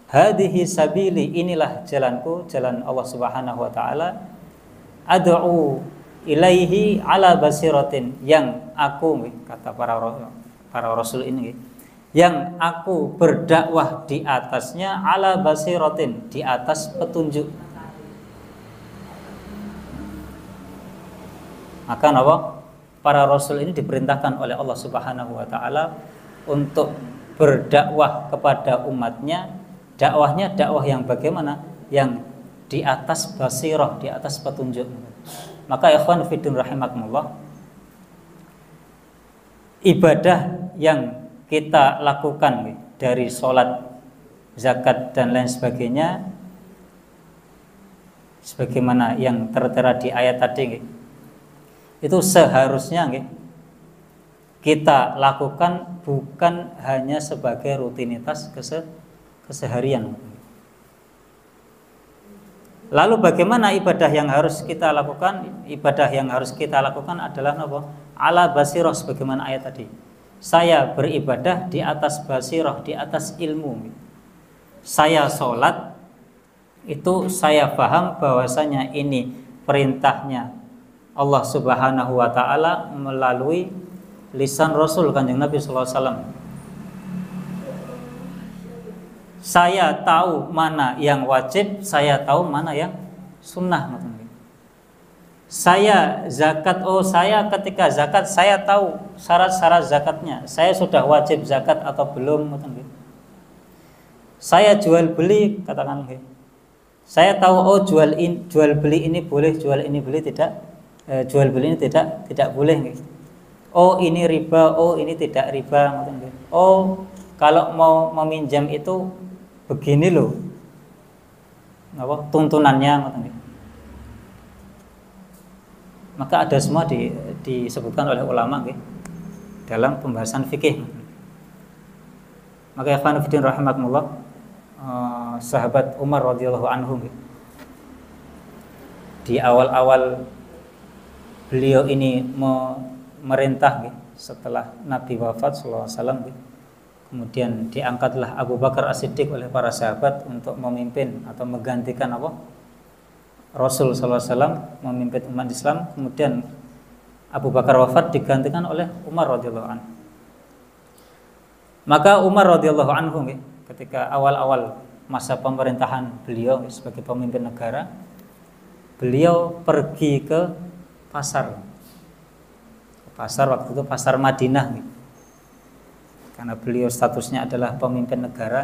hadhihi sabili, inilah jalanku, jalan Allah Subhanahu wa taala, ad'u ilaihi ala basiratin, yang aku, kata para rasul ini, yang aku berdakwah di atasnya, ala basiratin, di atas petunjuk. Maka para rasul ini diperintahkan oleh Allah Subhanahu wa taala untuk berdakwah kepada umatnya. Dakwahnya dakwah yang bagaimana? Yang di atas basirah, di atas petunjuk. Maka ikhwan fillah rahimakumullah, ibadah yang kita lakukan dari sholat, zakat dan lain sebagainya, sebagaimana yang tertera di ayat tadi nggih, itu seharusnya nggih kita lakukan bukan hanya sebagai rutinitas keseharian. Lalu bagaimana ibadah yang harus kita lakukan? Ibadah yang harus kita lakukan adalah apa? Ala basirah, sebagaimana ayat tadi. Saya beribadah di atas basirah, di atas ilmu. Saya sholat, itu saya paham bahwasanya ini perintahnya Allah Subhanahu wa Ta'ala melalui lisan Rasul Kanjeng Nabi sallallahu alaihi wasallam. Saya tahu mana yang wajib, saya tahu mana yang sunnah. Saya zakat, saya ketika zakat saya tahu syarat-syarat zakatnya. Saya sudah wajib zakat atau belum. Saya jual beli, katakan, saya tahu jual beli ini boleh, jual ini beli tidak, jual beli ini tidak boleh. Oh ini riba, oh ini tidak riba. Oh kalau mau meminjam itu begini loh, tuntunannya. Maka ada semua disebutkan oleh ulama dalam pembahasan fikih. Maka ikhwan fillah rahimakumullah, sahabat Umar radhiyallahu anhu di awal-awal beliau ini memerintah setelah Nabi wafat sallallahu alaihi wasallam, kemudian diangkatlah Abu Bakar As-Siddiq oleh para sahabat untuk memimpin atau menggantikan Rasul sallallahu alaihi wasallam memimpin umat Islam. Kemudian Abu Bakar wafat, digantikan oleh Umar radhiyallahu anhu. Maka Umar radhiyallahu anhu ketika awal-awal masa pemerintahan beliau sebagai pemimpin negara, beliau pergi ke pasar. Pasar waktu itu pasar Madinah. Karena beliau statusnya adalah pemimpin negara,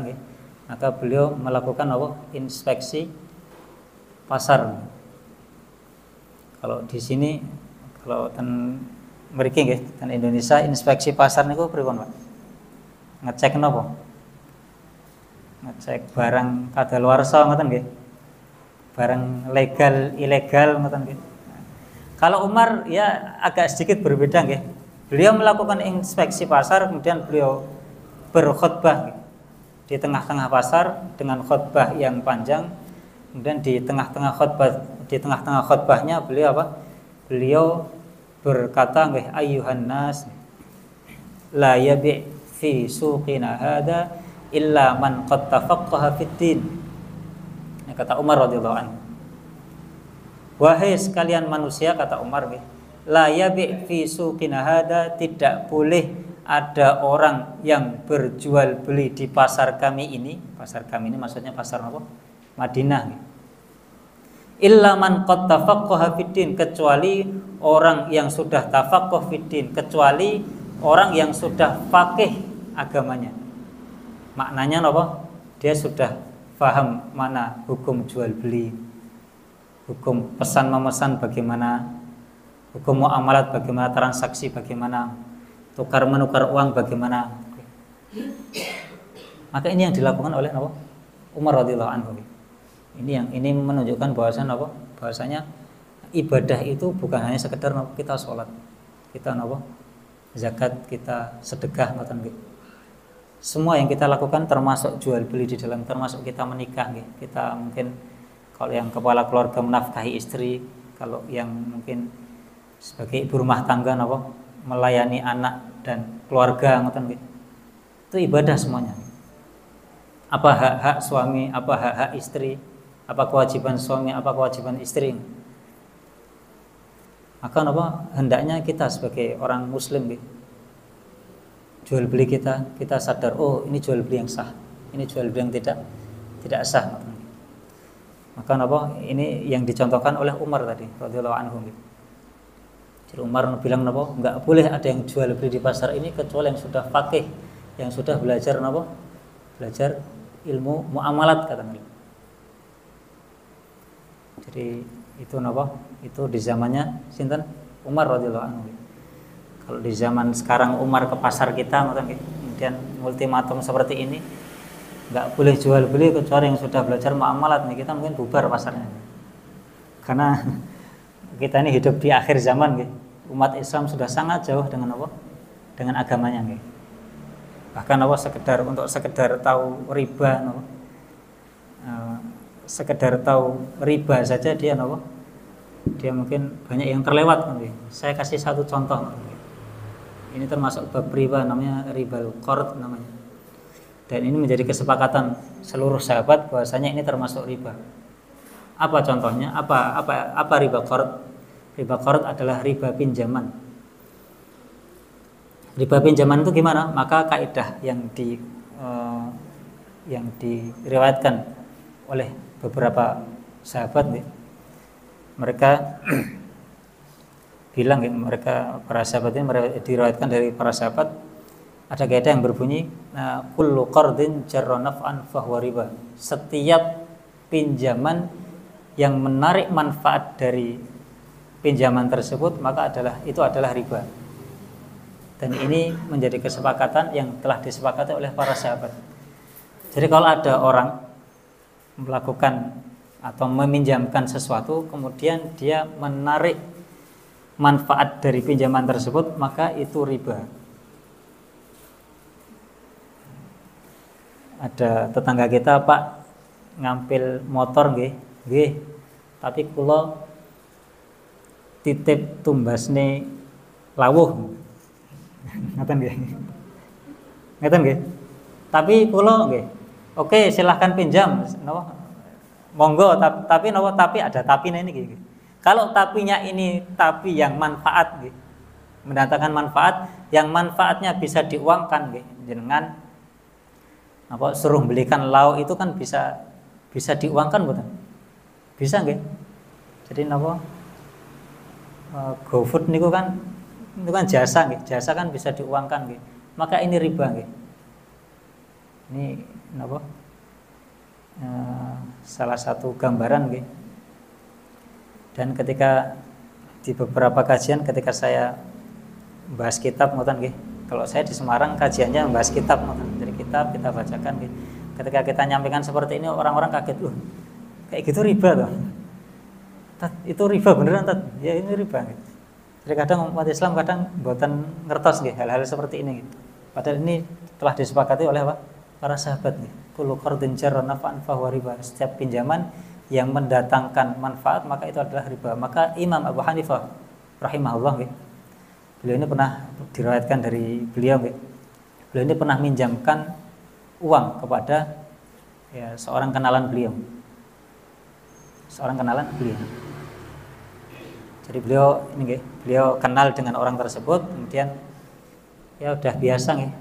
maka beliau melakukan inspeksi pasar. Kalau di sini, kalau mriki ten Indonesia inspeksi pasar niku pripun, Pak? Ngecek napa? Ngecek barang kadaluarsa ngoten nggih. Barang legal, ilegal ngoten nggih. Kalau Umar ya agak sedikit berbeda nggih. Beliau melakukan inspeksi pasar, kemudian beliau berkhutbah di tengah-tengah pasar dengan khutbah yang panjang. Kemudian di tengah-tengah khutbahnya beliau Beliau berkata, ayyuhan nas la yabi' fi suqina hada illa man qad tafaqqaha fid din. Kata Umar radhiyallahu anhu. Wahai sekalian manusia, kata Umar, la yabi' fi suqina hada, tidak boleh ada orang yang berjual beli di pasar kami ini. Pasar kami ini maksudnya pasar apa? Madinah. Illa man qad tafaqqaha fiddin, kecuali orang yang sudah tafaqqah fiddin, kecuali orang yang sudah faqih agamanya. Maknanya apa? Dia sudah paham mana hukum jual beli, hukum pesan memesan bagaimana, hukum muamalat bagaimana, transaksi bagaimana, tukar menukar uang bagaimana. Maka ini yang dilakukan oleh Umar radhiyallahu anhu. Ini menunjukkan bahwasanya ibadah itu bukan hanya sekedar kita sholat, kita zakat, kita sedekah, semua yang kita lakukan termasuk jual beli di dalam, termasuk kita menikah, kita mungkin kalau yang kepala keluarga menafkahi istri, kalau yang mungkin sebagai ibu rumah tangga melayani anak dan keluarga, itu ibadah semuanya. Apa hak-hak suami, apa hak-hak istri, apa kewajiban suami, apa kewajiban istri. Maka hendaknya kita sebagai orang muslim, jual beli kita sadar, oh ini jual beli yang sah, ini jual beli yang tidak sah. Maka ini yang dicontohkan oleh Umar tadi radhiyallahu anhu. Jadi Umar bilang enggak boleh ada yang jual beli di pasar ini kecuali yang sudah faqih, yang sudah belajar belajar ilmu muamalat, katanya. Jadi itu itu di zamannya sinten Umar radhiyallahu anhu. Kalau di zaman sekarang Umar ke pasar kita, kemudian ultimatum seperti ini, nggak boleh jual beli kecuali yang sudah belajar muamalat, kita mungkin bubar pasarnya. Karena kita ini hidup di akhir zaman nggih. Umat Islam sudah sangat jauh dengan apa? Dengan agamanya nggih. Bahkan apa sekedar tahu riba apa? Sekedar tahu riba saja dia apa? Dia mungkin banyak yang terlewat nanti. Saya kasih satu contoh. Ini termasuk bab riba, namanya ribal qard namanya. Dan ini menjadi kesepakatan seluruh sahabat bahwasanya ini termasuk riba. Apa contohnya? Apa riba qard? Riba qard adalah riba pinjaman. Riba pinjaman itu gimana? Maka kaidah yang diriwayatkan oleh beberapa sahabat nih, mereka bilang mereka para sahabat ini diriwayatkan dari para sahabat ada kaidah yang berbunyi kullu qardin jarra naf'an fahuwa riba. Setiap pinjaman yang menarik manfaat dari pinjaman tersebut maka itu adalah riba. Dan ini menjadi kesepakatan yang telah disepakati oleh para sahabat. Jadi kalau ada orang melakukan atau meminjamkan sesuatu kemudian dia menarik manfaat dari pinjaman tersebut maka itu riba. Ada tetangga kita, Pak, ngampil motor nggih, tapi kula titip tumbasne lawuh. Ngaten nggih. Ngaten nggih. Tapi kula nggih. Oke, silahkan pinjam, napa? Monggo, tapi napa? Tapi ada tapine ini nggih. Kalau tapinya ini tapi yang manfaat nggih. Mendatangkan manfaat, yang manfaatnya bisa diuangkan nggih. Jenengan apa suruh belikan lauk itu kan bisa diuangkan mboten? Bisa nggih. Jadi napa? GoFood niku kan itu kan jasa nggih. Jasa kan bisa diuangkan nggih. Maka ini riba nggih. Ini napa? Salah satu gambaran nggih. Dan ketika di beberapa kajian ketika saya bahas kitab ngoten nggih. Kalau saya di Semarang kajiannya membahas kitab ngoten. Jadi kitab kita bacakan nggih. Ketika kita nyampaikan seperti ini orang-orang kaget, kayak gitu riba toh. Itu riba beneran tat? Ya ini riba gitu. Jadi kadang umat Islam kadang mboten ngertos nggih hal-hal seperti ini gitu. Padahal ini telah disepakati oleh apa? Para sahabat nggih. Kullu qardin jarra naf'an fahuwa riba. Setiap pinjaman yang mendatangkan manfaat maka itu adalah riba. Maka Imam Abu Hanifah rahimahullah nggih. Beliau ini pernah diriwayatkan dari beliau nggih. Beliau ini pernah minjamkan uang kepada seorang kenalan beliau. Seorang kenalan beliau. Jadi beliau kenal dengan orang tersebut, kemudian ya udah biasa nggih.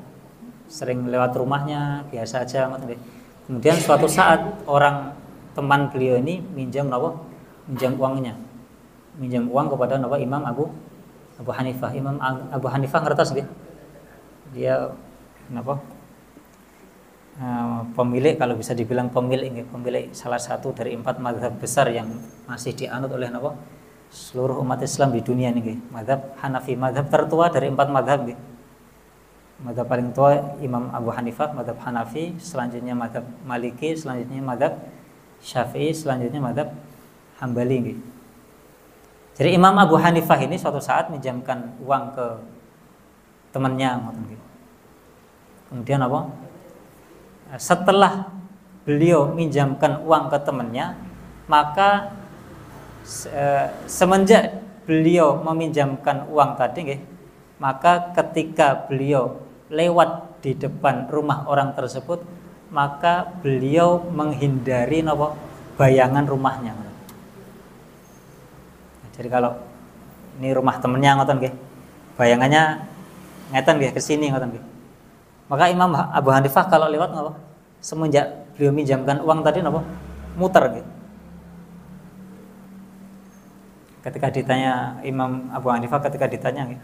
Sering lewat rumahnya, biasa aja nggih. Kemudian suatu saat orang teman beliau ini minjam uangnya. Minjam uang kepada Imam Abu Hanifah. Imam Abu Hanifah ngertos nggih. Dia pemilik, kalau bisa dibilang pemilik salah satu dari 4 mazhab besar yang masih dianut oleh seluruh umat Islam di dunia ini, mazhab Hanafi, mazhab tertua dari 4 mazhab. Mazhab paling tua Imam Abu Hanifah, mazhab Hanafi, selanjutnya mazhab Maliki, selanjutnya mazhab Syafi'i, selanjutnya mazhab Hambali. Jadi Imam Abu Hanifah ini suatu saat minjamkan uang ke temannya. Kemudian setelah beliau minjamkan uang ke temannya, maka semenjak beliau meminjamkan uang tadi, maka ketika beliau lewat di depan rumah orang tersebut, maka beliau menghindari bayangan rumahnya. Jadi kalau ini rumah temennya ngoten nggih, bayangannya ngeten nggih kesini ngoten nggih. Maka Imam Abu Hanifah kalau lewat semenjak beliau minjamkan uang tadi muter nggih. Ketika ditanya Imam Abu Hanifah nggih,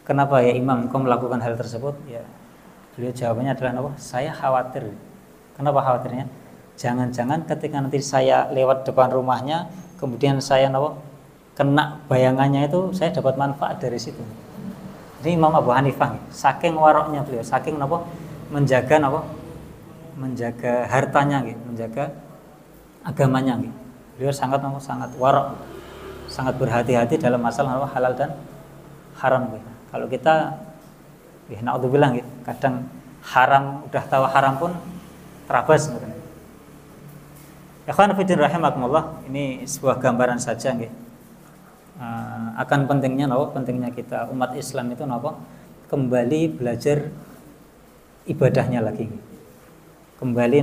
kenapa ya Imam kau melakukan hal tersebut? Ya, beliau jawabannya adalah saya khawatir. Kenapa khawatirnya? Jangan-jangan ketika nanti saya lewat depan rumahnya, kemudian saya kena bayangannya itu, saya dapat manfaat dari situ. Jadi Imam Abu Hanifah saking waroknya beliau, saking menjaga hartanya menjaga agamanya Beliau sangat warok, sangat berhati-hati dalam masalah halal dan haram. Kalau kita, naudzubillah, kadang haram, udah tahu haram pun terabas. Ikhwan fillah rahimakumullah, ini sebuah gambaran saja akan pentingnya kita umat Islam itu kembali belajar ibadahnya lagi, kembali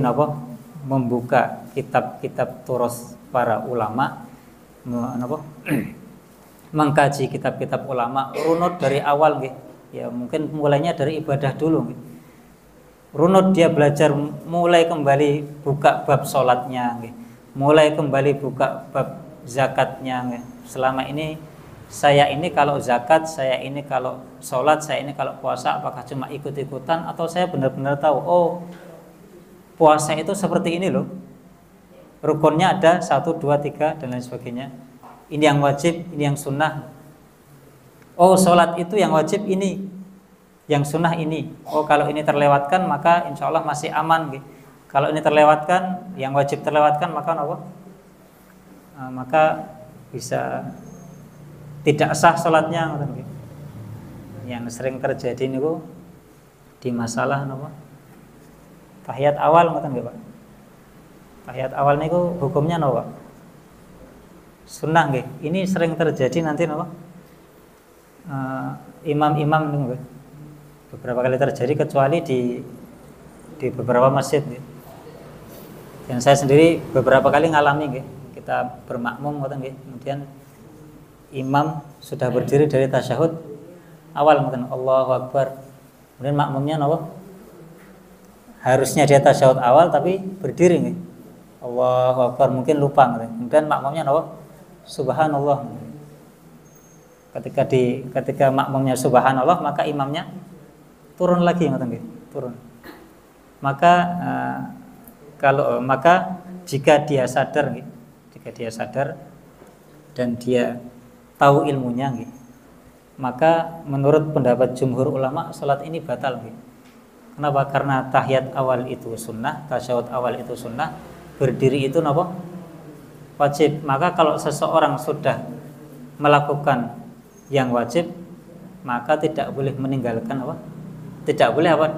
membuka kitab-kitab turos para ulama, mengkaji kitab-kitab ulama, runut dari awal ya mungkin mulainya dari ibadah dulu runut, dia belajar mulai kembali buka bab sholatnya, mulai kembali buka bab zakatnya. Selama ini saya ini kalau zakat, saya ini kalau sholat, saya ini kalau puasa, apakah cuma ikut-ikutan atau saya benar-benar tahu, oh puasa itu seperti ini loh, rukunnya ada 1, 2, 3 dan lain sebagainya, ini yang wajib, ini yang sunnah. Oh sholat itu yang wajib ini, yang sunnah ini. Oh kalau ini terlewatkan maka insya Allah masih aman. Kalau ini terlewatkan, yang wajib terlewatkan, maka bisa tidak sah sholatnya. Yang sering terjadi ini di masalah tahiyat awal, Pak. Tahiyat awal ini hukumnya sunnah. Ini sering terjadi nanti imam-imam beberapa kali terjadi, kecuali di beberapa masjid. Dan saya sendiri beberapa kali ngalami, kita bermakmum, kemudian imam sudah berdiri dari tasyahud awal, Allahu Akbar, kemudian makmumnya harusnya dia tasyahud awal tapi berdiri, Allahu Akbar, mungkin lupa, kemudian makmumnya subhanallah. Ketika makmumnya subhanallah, maka imamnya turun lagi, turun. Maka jika dia sadar dan dia tahu ilmunya, maka menurut pendapat jumhur ulama salat ini batal. Kenapa? Karena tahiyat awal itu sunnah, tasyahud awal itu sunnah, berdiri itu wajib. Maka kalau seseorang sudah melakukan yang wajib, maka tidak boleh meninggalkan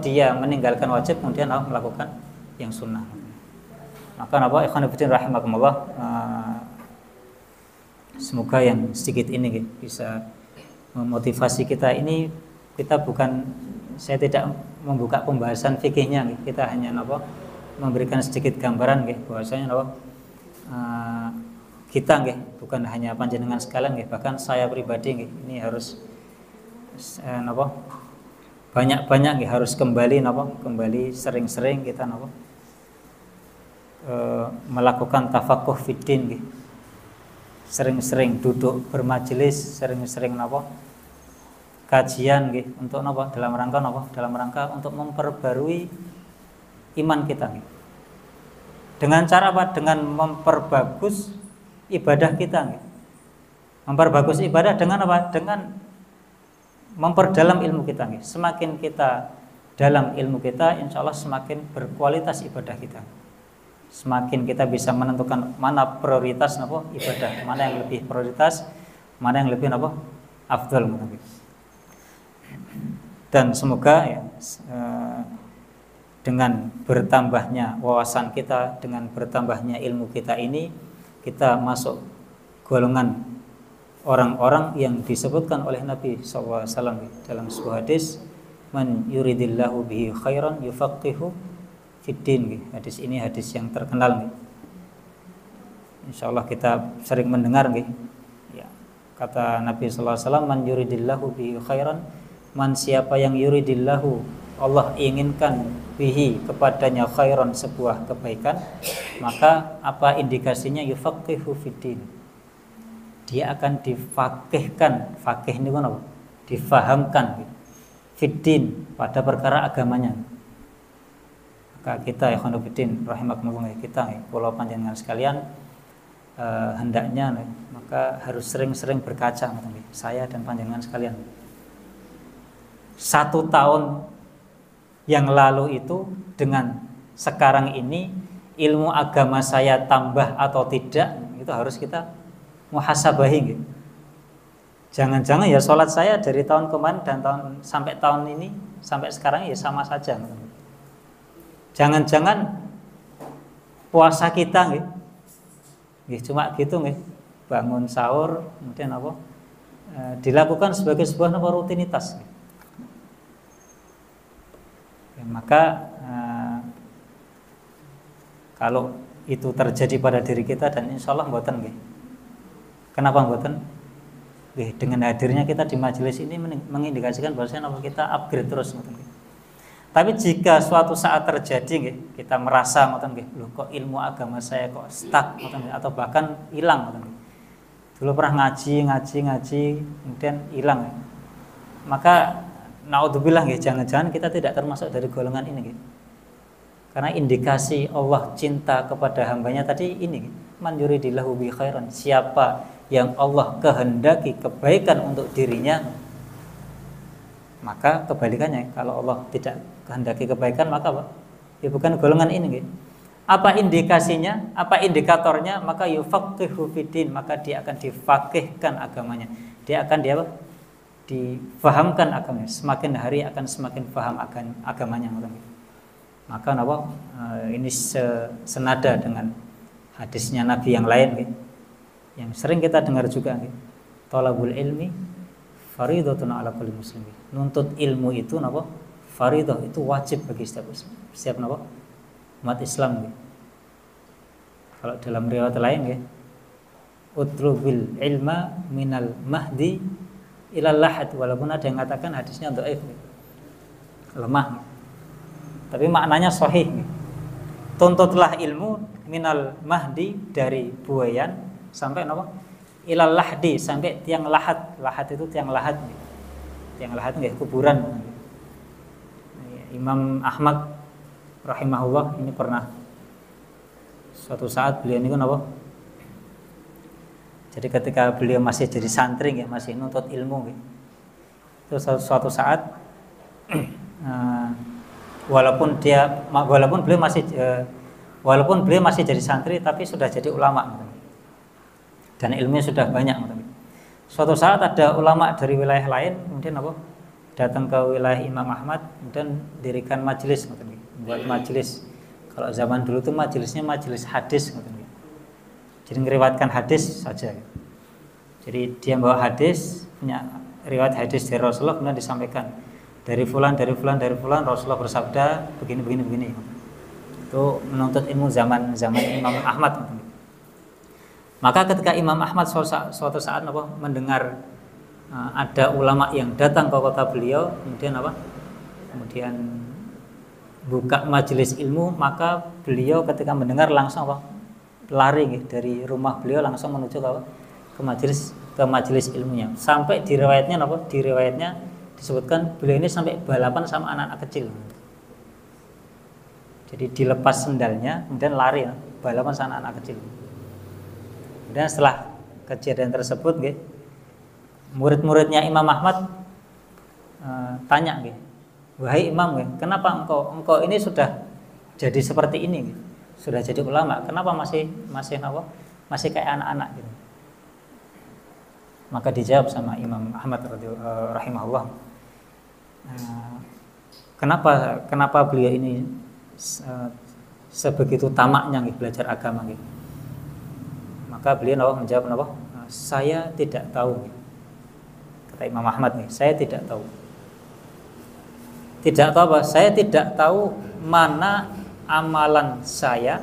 dia meninggalkan wajib kemudian melakukan yang sunnah. Maka ikhwan fillah rahimakumullah, semoga yang sedikit ini bisa memotivasi kita. Ini kita saya tidak membuka pembahasan fikihnya, kita hanya memberikan sedikit gambaran bahwasanya kita bukan hanya panjenengan sekalian, bahkan saya pribadi ini harus banyak-banyak harus kembali sering-sering kita melakukan tafakuh fiddin, sering-sering duduk bermajelis, sering-sering kajian untuk dalam rangka untuk memperbarui iman kita. Dengan cara apa? Dengan memperbagus ibadah kita. Memperbagus ibadah dengan apa? Dengan memperdalam ilmu kita. Semakin kita dalam ilmu kita, insya Allah semakin berkualitas ibadah kita. Semakin kita bisa menentukan mana prioritas ibadah, mana yang lebih prioritas, mana yang lebih afdal. Dan semoga dengan bertambahnya wawasan kita, dengan bertambahnya ilmu kita ini, kita masuk golongan orang-orang yang disebutkan oleh Nabi SAW dalam sebuah hadis, man yuridillahu bihi khairan yufaqihu fiddin. Hadis ini hadis yang terkenal. Insyaallah kita sering mendengar kata Nabi SAW, man yuridillahu bihi khairan, man siapa yang yuridillahu, Allah inginkan, bihi kepadanya khairan, sebuah kebaikan, maka apa indikasinya? Yufaqihu fiddin, dia akan difaqihkan. Faqih ini apa? Difahamkan fiddin, pada perkara agamanya. Maka kita ikhwanuddin rahimakumullah, kita kula panjenengan sekalian, hendaknya maka harus sering-sering berkaca, saya dan panjenengan sekalian. 1 tahun yang lalu itu dengan sekarang ini, ilmu agama saya tambah atau tidak, itu harus kita muhasabahi gitu. Jangan-jangan ya sholat saya dari tahun kemarin dan sampai tahun ini sampai sekarang ya sama saja. Jangan-jangan puasa kita gitu, cuma gitu gitu, bangun sahur kemudian apa dilakukan sebagai sebuah rutinitas. Ya, maka kalau itu terjadi pada diri kita dan insya Allah mboten gitu. Kenapa mboten? Dengan hadirnya kita di majelis ini mengindikasikan bahwasanya kita upgrade terus. Tapi jika suatu saat terjadi kita merasa loh kok ilmu agama saya kok stuck atau bahkan hilang, dulu pernah ngaji kemudian hilang, maka naudzubillah jangan-jangan kita tidak termasuk dari golongan ini. Karena indikasi Allah cinta kepada hambanya tadi ini, man yuridillahu bi khairan, siapa yang Allah kehendaki kebaikan untuk dirinya, maka kebalikannya, kalau Allah tidak kehendaki kebaikan maka apa? Ya bukan golongan ini gitu. Apa indikasinya? Apa indikatornya? Maka yufaqihu fiddin, maka dia akan difaqihkan agamanya. Dia akan difahamkan agamanya. Semakin hari akan semakin paham akan agamanya. Maka apa? Ini senada dengan hadisnya Nabi yang lain gitu, yang sering kita dengar juga gitu. Thalabul ilmi faridatun ala kulli muslimin. Nuntut ilmu itu napa? Faridah, itu wajib bagi setiap napa? Umat Islam gitu. Kalau dalam riwayat lain gitu, utlubil ilma minal mahdi ilal lahad, walaupun ada yang mengatakan hadisnya dhaif gitu, lemah. Tapi maknanya sahih gitu. Tuntutlah ilmu minal mahdi, dari buayan sampai napa? Ilal lahdi, sampai tiang lahat. Lahat itu tiang lahat. Tiang lahat nggih kuburan. Imam Ahmad rahimahullah ini pernah suatu saat beliau ini napa? Jadi ketika beliau masih jadi santri nggih, masih nuntut ilmu nggih. Terus suatu saat walaupun beliau masih jadi santri tapi sudah jadi ulama dan ilmunya sudah banyak. Suatu saat ada ulama dari wilayah lain kemudian apa? Datang ke wilayah Imam Ahmad dan dirikan majelis, buat majelis. Kalau zaman dulu tuh majelisnya majelis hadis, jadi ngeriwayatkan hadis saja. Jadi dia bawa hadis, punya riwayat hadis dari Rasulullah, kemudian disampaikan dari fulan Rasulullah bersabda begini. Itu menuntut ilmu zaman Imam Ahmad. Maka ketika Imam Ahmad suatu saat mendengar ada ulama yang datang ke kota beliau, kemudian buka majelis ilmu, maka beliau ketika mendengar langsung lari dari rumah beliau langsung menuju ke majelis ilmunya. Sampai di riwayatnya disebutkan beliau ini sampai balapan sama anak-anak kecil. Jadi dilepas sendalnya kemudian lari balapan sama anak-anak kecil. Dan setelah kejadian tersebut murid-muridnya Imam Ahmad tanya, wahai Imam, kenapa engkau ini sudah jadi seperti ini, sudah jadi ulama, kenapa masih kayak anak-anak gitu? Maka dijawab sama Imam Ahmad rahimahullah, kenapa beliau ini sebegitu tamaknya belajar agama gitu? Maka beliau menjawab, saya tidak tahu. Kata Imam Ahmad saya tidak tahu. Tidak tahu apa? Saya tidak tahu mana amalan saya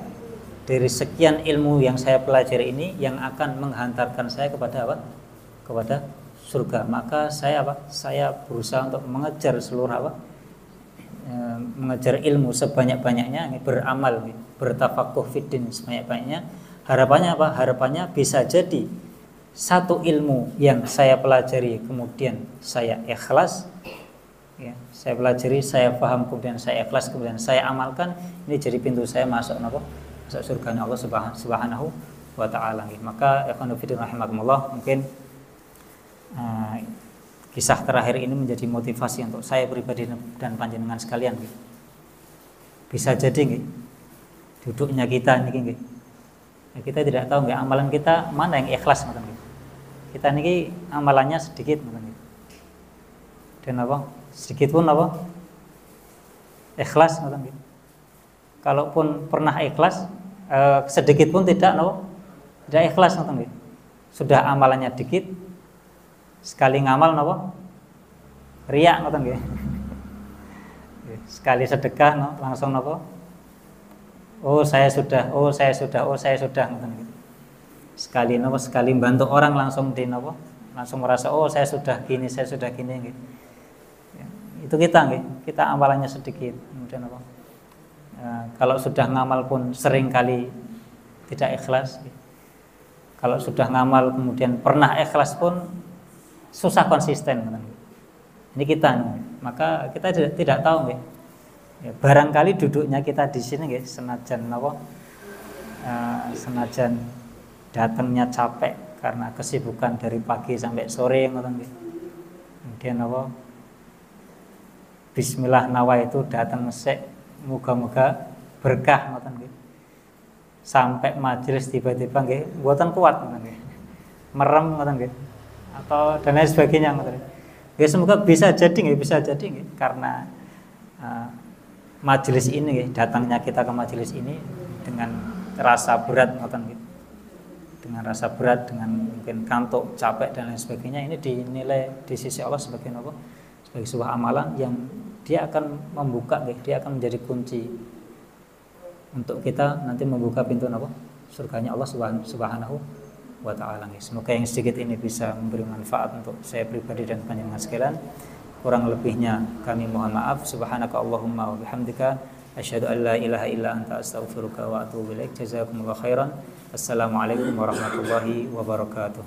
dari sekian ilmu yang saya pelajari ini yang akan menghantarkan saya kepada apa? Kepada surga. Maka saya berusaha untuk mengejar seluruh mengejar ilmu sebanyak-banyaknya, beramal, bertafakuh fiddin sebanyak-banyaknya. Harapannya apa? Harapannya bisa jadi satu ilmu yang saya pelajari kemudian saya ikhlas, saya pelajari, saya paham, kemudian saya ikhlas, kemudian saya amalkan, ini jadi pintu saya masuk surga Allah Subhanahu wa taala. Maka ikhwanu fillah rahimakumullah, mungkin kisah terakhir ini menjadi motivasi untuk saya pribadi dan panjenengan sekalian. Bisa jadi duduknya kita ini Ya, kita tidak tahu nggih amalan kita mana yang ikhlas ngoten nggih. Kita niki amalannya sedikit ngoten nggih. Dan apa? Sedikit pun apa? Ikhlas ngoten nggih. Kalaupun pernah ikhlas, sedikit pun tidak no, tidak ikhlas ngoten nggih. Sudah amalannya dikit, sekali ngamal napa? Riya ngoten nggih. Sekali sedekah no, langsung napa? Oh saya sudah ngoten nggih. Sekali napa? Sekali bantu orang langsung di napa? Langsung merasa oh saya sudah gini nggih. Ya, itu kita nggih. Kita amalannya sedikit. Kemudian apa? Kalau sudah ngamal pun sering kali tidak ikhlas. Kalau sudah ngamal kemudian pernah ikhlas pun susah konsisten. Ini kita, maka kita tidak tahu, nggih. Ya, barangkali duduknya kita di sini, nggih, senajan apa? Senajan datangnya capek karena kesibukan dari pagi sampai sore, ngoten nggih. Kemudian apa? Bismillah nawa itu datang mesek. Moga-moga berkah ngoten nggih. Sampai majelis tiba-tiba nggih mboten kuat ngoten nggih. Merem ngoten nggih. Atau dan lain sebagainya ngoten. Ya semoga bisa jadi nggih karena majelis ini nggih, datangnya kita ke majelis ini dengan rasa berat ngoten nggih. Dengan rasa berat, dengan mungkin kantuk, capek dan lain sebagainya, ini dinilai di sisi Allah sebagai apa? Sebagai sebuah amalan yang dia akan membuka, dia akan menjadi kunci untuk kita nanti membuka pintu apa? Surganya Allah Subhanahu wa taala. Semoga yang sedikit ini bisa memberi manfaat untuk saya pribadi dan panjenengan sekalian. Kurang lebihnya kami mohon maaf. Subhanaka Allahumma wa bihamdika asyhadu an la ilaha illa anta astaghfiruka wa atubu ilaik. Jazakumullahu khairan. Assalamualaikum warahmatullahi wabarakatuh.